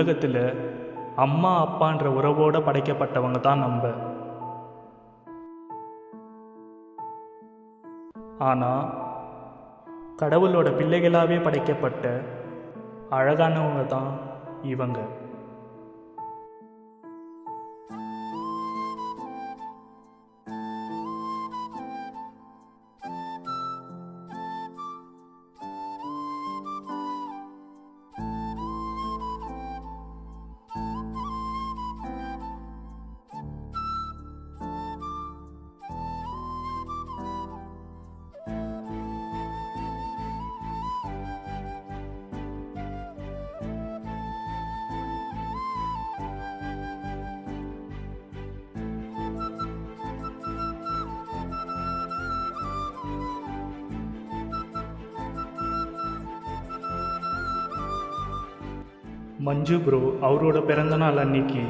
உலகத்தில் அம்மா அப்பான்ற உறவோடு படைக்கப்பட்டவங்க தான் நம்ம. ஆனால் கடவுளோட பிள்ளைகளாகவே படைக்கப்பட்ட அழகானவங்க தான் இவங்க. மஞ்சு ப்ரோ அவரோட பிறந்தநாள் அன்னைக்கு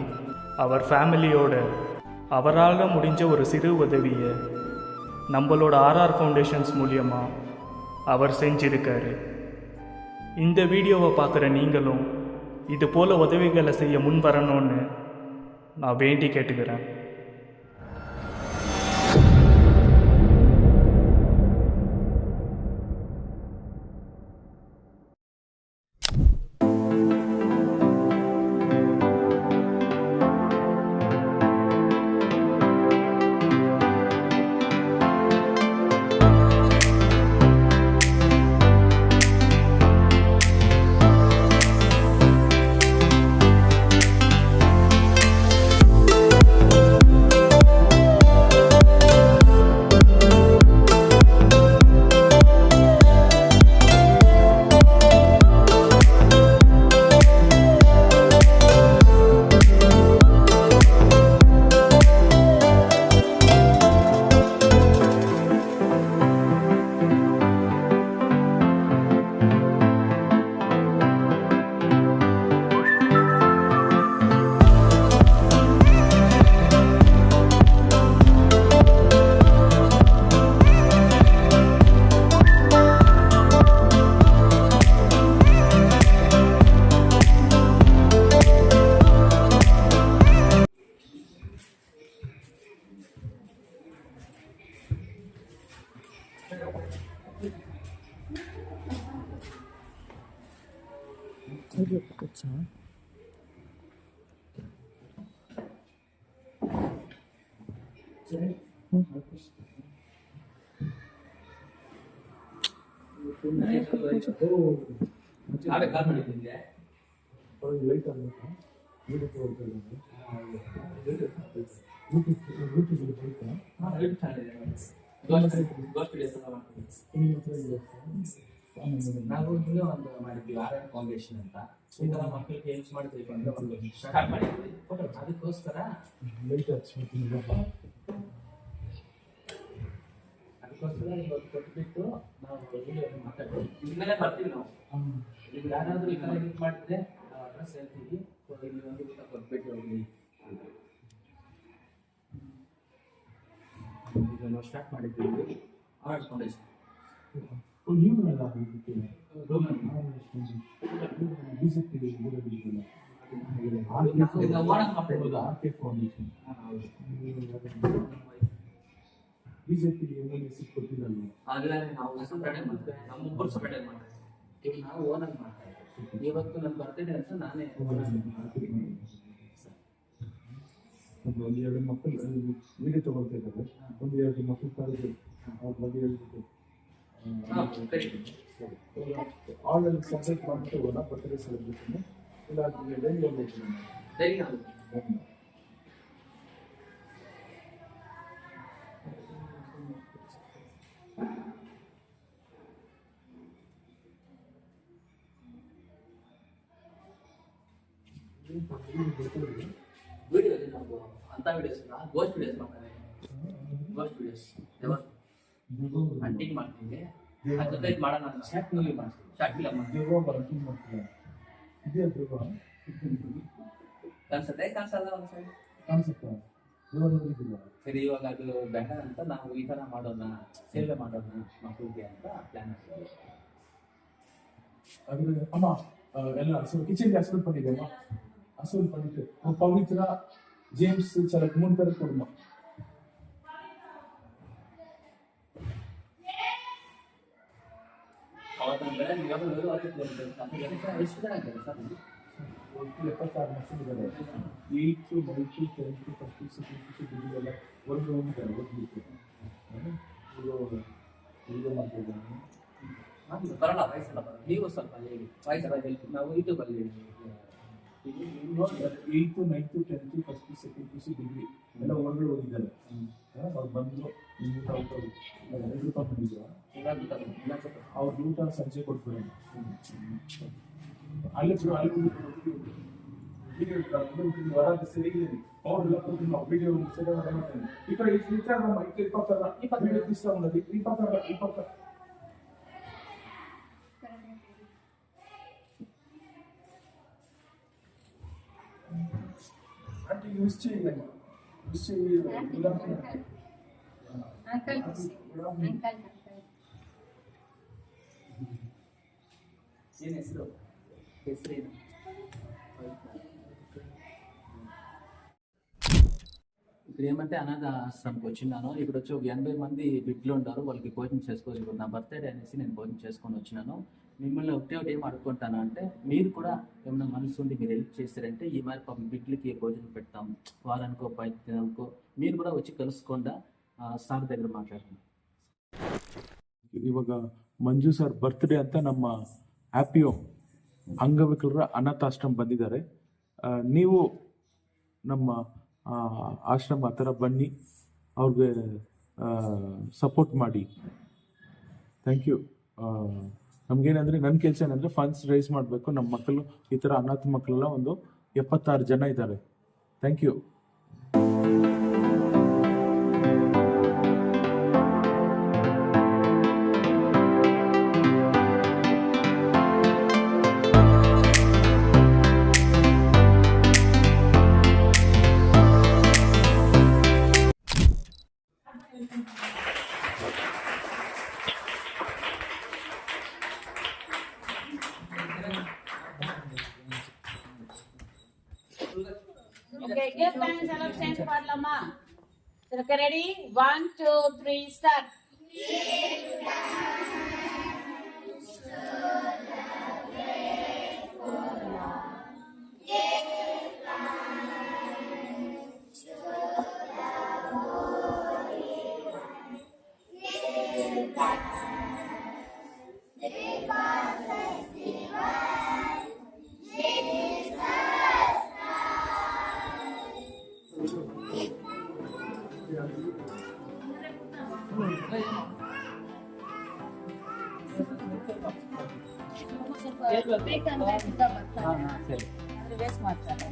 அவர் ஃபேமிலியோட அவரால் முடிஞ்ச ஒரு சிறு உதவியை நம்மளோட ஆர்ஆர் ஃபவுண்டேஷன்ஸ் மூலியமாக அவர் செஞ்சிருக்காரு. இந்த வீடியோவை பார்க்குற நீங்களும் இது போல் உதவிகளை செய்ய முன் வரணும்னு நான் வேண்டி கேட்டுக்கிறேன். ನಾವು ಒಂದು ಮಾಡಿದ್ವಿ ಆರ್ಆರ್ ಫೌಂಡೇಶನ್ ಅಂತ. ಈ ಥರ ಮಕ್ಕಳಿಗೆ ಹೆಲ್ಪ್ ಮಾಡ್ತೀವಿ ಅಂತ ಒಂದು ಸ್ಟಾರ್ಟ್ ಮಾಡಿದ್ವಿ. ಅದಕ್ಕೋಸ್ಕರ ಇವತ್ತು ಕೊಟ್ಬಿಟ್ಟು ನಾವು ಮಾತಾಡ್ತೀವಿ. ಇನ್ಮೇಲೆ ಬರ್ತೀವಿ ನಾವು. ಈಗ ಯಾರಾದರೂ ಈ ಥರ ಹೆಲ್ಪ್ ಮಾಡಿದ್ರೆ ನಾವು ಅಡ್ರೆಸ್ ಹೇಳ್ತೀವಿ. ಇಲ್ಲಿ ಒಂದು ಊಟ ಕೊಟ್ಬಿಟ್ಟು ಹೋಗಿ ಈಗ ನಾವು ಸ್ಟಾರ್ಟ್ ಮಾಡಿದ್ದೀವಿ ಆರ್ಆರ್ ಫೌಂಡೇಶನ್. ನಾವು ಓನಾಗಿ ಮಾಡ್ತಾ ಇದ್ದೀವಿ. ಇವತ್ತು ನನ್ನ ಬರ್ತ್ಡೇ ಅಂತ ನಾನೇ ಒಂದು ಎರಡು ಮಕ್ಕಳು ವಿಡಿಯೋ ತಗೊಳ್ತಾ ಇದ್ದಾರೆ. ಒಂದು ಎರಡು ಮಕ್ಕಳು ಕರೆದು ಅವ್ರ ಬಗ್ಗೆ ಹೇಳ್ಬಿಟ್ಟು ಆನ್ಲೈನ್ ಸಬ್ಮಿಟ್ ಮಾಡಿಬಿಟ್ಟು ಹೋಗೋಣ. ಬರ್ತ್ಡೇ ಸೆಲೆಬ್ರೇಷನ್ ಇಲ್ಲ ಡೈಲಿ ಹೋಗ್ಬೇಕು. ವಿಡಿಯೋ ನಾವು ಅಂತ ವಿಡಿಯೋಸ್ ಗೋಸ್ಟ್ ವಿಡಿಯೋಸ್ ಮಾಡ್ತಾರೆ. ಗೋಸ್ಟ್ ವಿಡಿಯೋಸ್ ಹಂಟಿಂಗ್ ಮಾಡ್ತೀವಿ. ಅದ್ರ ಮಾಡೋಣ ಶಾರ್ಟ್ ಮೂವಿ ಮಾಡ್ತೀವಿ. ಶಾರ್ಟ್ ಫಿಲಮ್ ಮಾಡ್ತೀವಿ. ಕಾಣಿಸುತ್ತೆ ಕಾಣಿಸಲ್ಲ ಒಂದ್ಸರಿ ಕಾಣಿಸುತ್ತೆ. ಸರಿ, ಇವಾಗ ಅದು ಬೇಡ ಅಂತ ನಾವು ಈ ಥರ ಮಾಡೋಣ, ಸೇವೆ ಮಾಡೋಣ ಮಕ್ಕಳಿಗೆ ಅಂತ ಪ್ಲಾನ್ ಹಾಕಿದ್ವಿ. ಅದ್ರ ಅಮ್ಮ எல்லாம் கிச்சன் அசல் பண்ணிக்கமா, அசல் பண்ணிட்டு பவித்ரா ஜேம்ஸ் சிலக்கு 3 பேருக்கு கொடுமா. ಎಪ್ಪತ್ತಾರು ಲಕ್ಷಗಳಿದ್ದಾರೆ. 8th 9th 10th 1st 2nd degree ಎಲ್ಲ ಒಂದು ಹೋಗಿದ್ದಾರೆ ಓದ್ಲಿಕ್ಕೆ. ಇದು ಮಾಡ್ತಿದ್ದಾನೆ. ಬರಲ್ಲ ವಯಸ್ಸಲ್ಲ ಬರಲ್ಲ, ನೀವು ಸ್ವಲ್ಪ ಹೇಳಿ ವಯಸ್ಸಲ್ಲ ಹೆಲ್ಪ್ ನಾವು ಯೂಟ್ಯೂಬಲ್ಲಿ ಹೇಳಿ. 8th 9th 10th 1st 2nd degree ಎಲ್ಲ ಹೊರಗಡೆ ಹೋಗಿದ್ದಾರೆ. ಅವ್ರು ಬಂದು ಊಟ ಊಟ ಬಂದಿದ್ರು. ಅವ್ರ ಊಟ ಸಂಜೆ ಕೊಟ್ಬಿಡೋಣ. ಅಲ್ಲಿ ಹೊರಗೆ ಸರಿ ಅವ್ರೆಲ್ಲ ಕೊಟ್ಟು ನಾವು ವಿಡಿಯೋ ಈ ಕಡೆ ಇನ್ಸ್ಟಾಗ್ರಾಮ್ 20 ಇಷ್ಟ ఉన్నది 20 అంటే యూస్ చేయండి. యూస్ చేయి अंकल अंकल ಏನು ಹೆಸರು ಹೆಸರೇನು? ఇక్కడ ఏమంటే అనాథ ఆశ్రమంకి వచ్చినాను. ఇక్కడ వచ్చి ఒక 80 మంది బిడ్డలు ఉంటారు, వాళ్ళకి భోజనం చేసుకోవచ్చు. ఇప్పుడు నా బర్త్డే అనేసి నేను భోజనం చేసుకొని వచ్చినాను. మిమ్మల్ని ఒకటి ఏం అడుగుకుంటాను అంటే, మీరు కూడా ఏమైనా మనసు ఉండి మీరు హెల్ప్ చేస్తారంటే ఈ మరి పాపం బిడ్డలకి భోజనం పెడతాం, వారానికో 5 దినాలకో మీరు కూడా వచ్చి కలుసుకోండా సార్ దగ్గర మాట్లాడండి. ಇವಾಗ ಮಂಜು ಸರ್ ಬರ್ತ್ಡೇ ಅಂತ ನಮ್ಮ ಆ್ಯಪಿಯೋ ಅಂಗವಿಕಲರ ಅನಾಥಾಶ್ರಮ ಬಂದಿದ್ದಾರೆ. ನೀವು ನಮ್ಮ ಆಶ್ರಮ ಆ ಥರ ಬನ್ನಿ, ಅವ್ರಿಗೆ ಸಪೋರ್ಟ್ ಮಾಡಿ. Thank you. ನಮಗೇನಂದರೆ ನನ್ನ ಕೆಲಸ ಏನಂದರೆ ಫಂಡ್ಸ್ ರೈಸ್ ಮಾಡಬೇಕು. ನಮ್ಮ ಮಕ್ಕಳು ಈ ಥರ ಅನಾಥ ಮಕ್ಕಳೆಲ್ಲ ಒಂದು 76 ಜನ ಇದ್ದಾರೆ. Thank you. Okay, give thanks and absence Parlama. Okay, ready? 1, 2, 3, start. ಸರಿ ವೇಸ್ಟ್ ಮಾಡ್ತಾರೆ.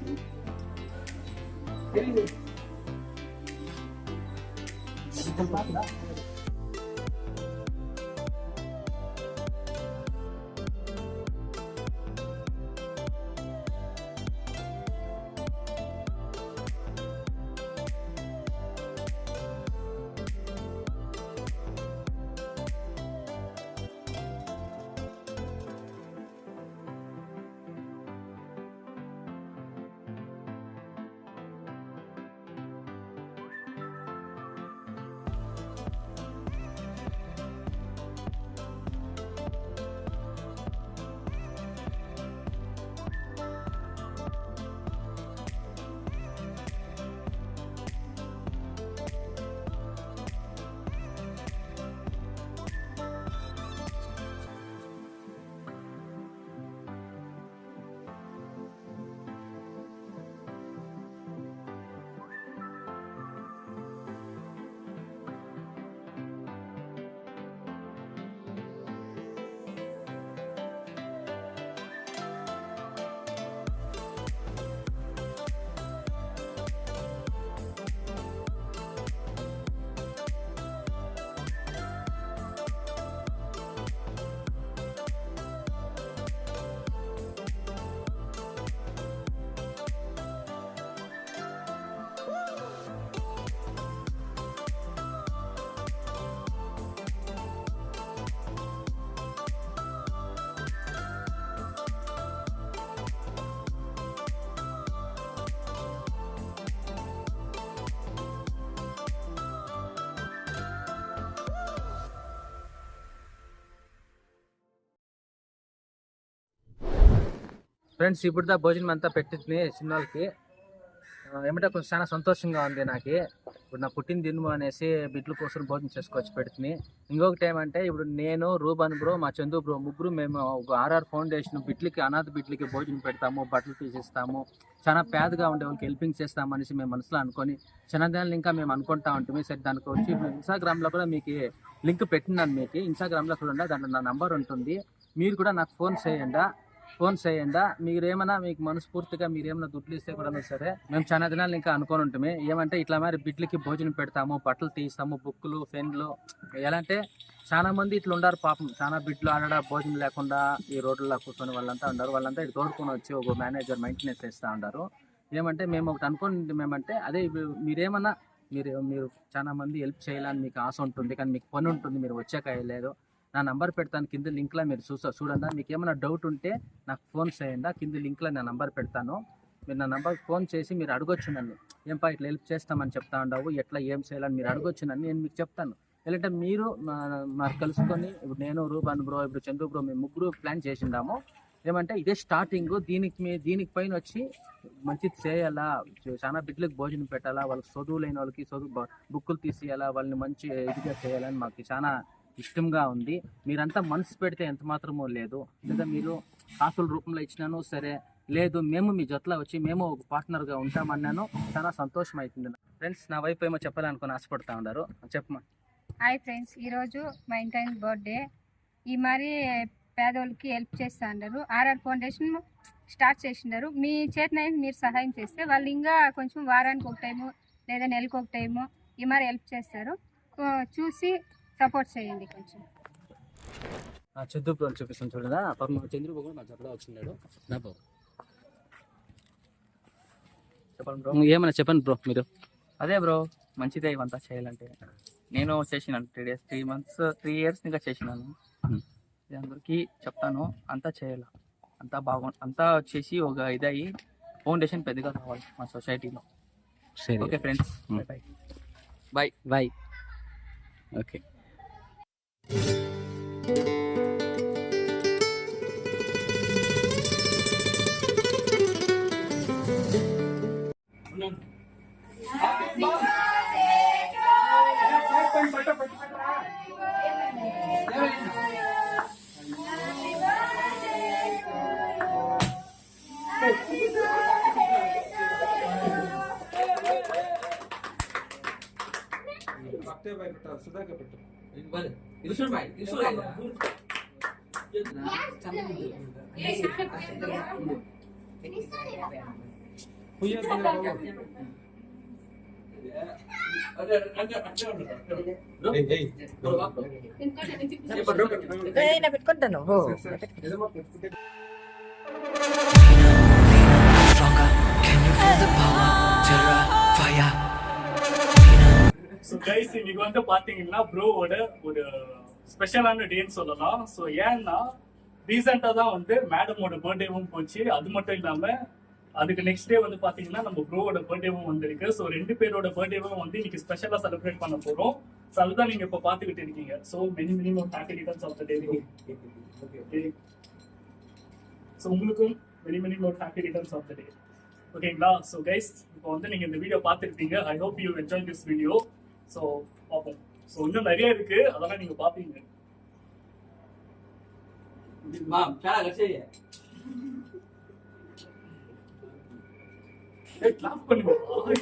ఫ్రెండ్స్ ఇప్పుడు దా భోజనం అంతా పెట్టింది చిన్నోళ్ళకి. ఏమంటే కొంచెం చాలా సంతోషంగా ఉంది నాకు. ఇప్పుడు నా పుట్టిన దినం అనేసి బిడ్డల కోసం భోజనం చేసుకొచ్చి పెడుతుంది. ఇంకొకటి ఏమంటే ఇప్పుడు నేను, రూబన్ బ్రో, మా చందు బ్రో ముగ్గురు మేము ఒక ఆర్ఆర్ ఫౌండేషన్ బిడ్డలకి, అనాథ బిడ్డలకి భోజనం పెడతాము, బట్టలు తీసిస్తాము, చాలా పేదగా ఉండే వాళ్ళకి హెల్పింగ్ చేస్తామనేసి మేము మనసులో అనుకొని చిన్నదాన్ని ఇంకా మేము అనుకుంటా ఉంటుంది. సరే దానికి వచ్చి ఇప్పుడు ఇన్స్టాగ్రామ్లో కూడా మీకు లింక్ పెట్టినాను. మీకు ఇన్స్టాగ్రామ్లో చూడండి, దాంట్లో నా నంబర్ ఉంటుంది. మీరు కూడా నాకు ఫోన్ చేయండి. మీరేమన్నా మీకు మనస్ఫూర్తిగా మీరేమన్నా దుడ్లు ఇస్తే కూడా సరే మేము చాలా దినాలు ఇంకా అనుకొని ఉంటుంది. ఏమంటే ఇట్లా మరి బిడ్లకి భోజనం పెడతాము, బట్టలు తీస్తాము, బుక్కులు, పెన్లు. ఎలా అంటే చాలా మంది ఇట్లా ఉండారు పాపం. చాలా బిడ్లు ఆడ భోజనం లేకుండా ఈ రోడ్లలో కూర్చొని వాళ్ళంతా ఉన్నారు. వాళ్ళంతా ఇటు తోడుకొని వచ్చి ఒక మేనేజర్ మెయింటెనెన్స్ చేస్తూ ఉన్నారు. ఏమంటే మేము ఒకటి అనుకుని మేమంటే అదే మీరేమన్నా మీరు చాలా మంది హెల్ప్ చేయాలని మీకు ఆశ ఉంటుంది, కానీ మీకు పని ఉంటుంది, మీరు వచ్చాక లేదు. నా నంబర్ పెడతాను కింద లింక్లో, మీరు చూడండి. మీకు ఏమైనా డౌట్ ఉంటే నాకు ఫోన్ చేయండి. కింద లింక్లో నా నంబర్ పెడతాను. మీరు నా నంబర్ ఫోన్ చేసి మీరు అడగొచ్చు నన్ను. ఏంపా ఇట్లా హెల్ప్ చేస్తామని చెప్తా ఉండవు, ఎట్లా ఏం చేయాలని మీరు అడగొచ్చు నన్ను, నేను మీకు చెప్తాను. లేదంటే మీరు నాకు కలుసుకొని ఇప్పుడు నేను, రూబన్ బ్రో, ఇప్పుడు చందు బ్రో మేము ముగ్గురు ప్లాన్ చేసిండాము. ఏమంటే ఇదే స్టార్టింగ్. దీనికి పైన వచ్చి మంచిది చేయాలా, చాలా బిడ్డలకు భోజనం పెట్టాలా, వాళ్ళకి చదువు లేని వాళ్ళకి బుక్కులు తీసేయాలా, వాళ్ళని మంచి ఇదిగా చేయాలని మాకు చాలా ఇష్టంగా ఉంది. మీరంతా మనసు పెడితే ఎంత మాత్రమో లేదు, లేదా మీరు కాసుల రూపంలో ఇచ్చినాను సరే, లేదు మేము మీ జొత్లో వచ్చి మేము ఒక పార్ట్నర్గా ఉంటామన్నాను, చాలా సంతోషం అవుతుంది. ఫ్రెండ్స్ నా వైపు ఏమో చెప్పాలనుకుని ఆశపడతా ఉన్నారు, చెప్పమా. హాయ్ ఫ్రెండ్స్, ఈరోజు మా ఇంటి బర్త్డే. ఈ మరి పేదోళ్ళకి హెల్ప్ చేస్తూ ఉన్నారు. ఆర్ఆర్ ఫౌండేషన్ స్టార్ట్ చేసినారు. మీ చేతనైతే మీరు సహాయం చేస్తే వాళ్ళు ఇంకా కొంచెం వారానికి ఒక టైము లేదా నెలకు ఒక టైము ఈ మరి హెల్ప్ చేస్తారు. చూసి సపోర్ట్ చేయండి కొంచెం. చంద్రబాబు చూపిస్తాను చూడదా, చంద్రబాబు కూడా మా జొత్లో వచ్చినాడు. చెప్పండి బ్రో, ఏమైనా చెప్పండి బ్రో మీరు. అదే బ్రో, మంచిదే ఇవంతా చేయాలంటే. నేను చేసినాను 3 years ఇంకా చేసినాను. ఇది అందరికీ చెప్తాను, అంతా చేయాలి, అంతా వచ్చేసి ఒక ఇదయ్యి ఫౌండేషన్ పెద్దగా కావాలి మా సొసైటీలో. Okay friends, bye. ఓకే. పెట్టుకుంటాను. ஸோ கைஸ் இன்னைக்கு வந்து பார்த்தீங்கன்னா ப்ரோவோட ஒரு ஸ்பெஷலான டேன்னு சொல்லலாம். ஸோ ஏன்னா ரீசெண்டாக தான் வந்து மேடமோட பர்த்டேவும் போச்சு. அது மட்டும் இல்லாமல் அதுக்கு நெக்ஸ்ட் டே வந்து பார்த்தீங்கன்னா நம்ம ப்ரோவோட பர்த்டேவும் வந்திருக்கு. ஸோ 2 பேரோட பர்த்டேவும் வந்து இன்னைக்கு ஸ்பெஷலாக செலிப்ரேட் பண்ண போகிறோம். ஸோ அதுதான் நீங்கள் இப்போ பார்த்துக்கிட்டு இருக்கீங்க. So many many happy returns of the day. So உங்களுக்கும் many many happy returns of the day. ஓகேங்களா? ஸோ கைஸ் இப்போ வந்து நீங்கள் இந்த வீடியோ பார்த்துருப்பீங்க. I hope you enjoy this video. So பார்ப்போம். ஸோ இன்னும் நிறைய இருக்கு, அதெல்லாம் நீங்கள் பார்ப்பீங்க. கிளாப் பண்ணுங்க. ஓகே.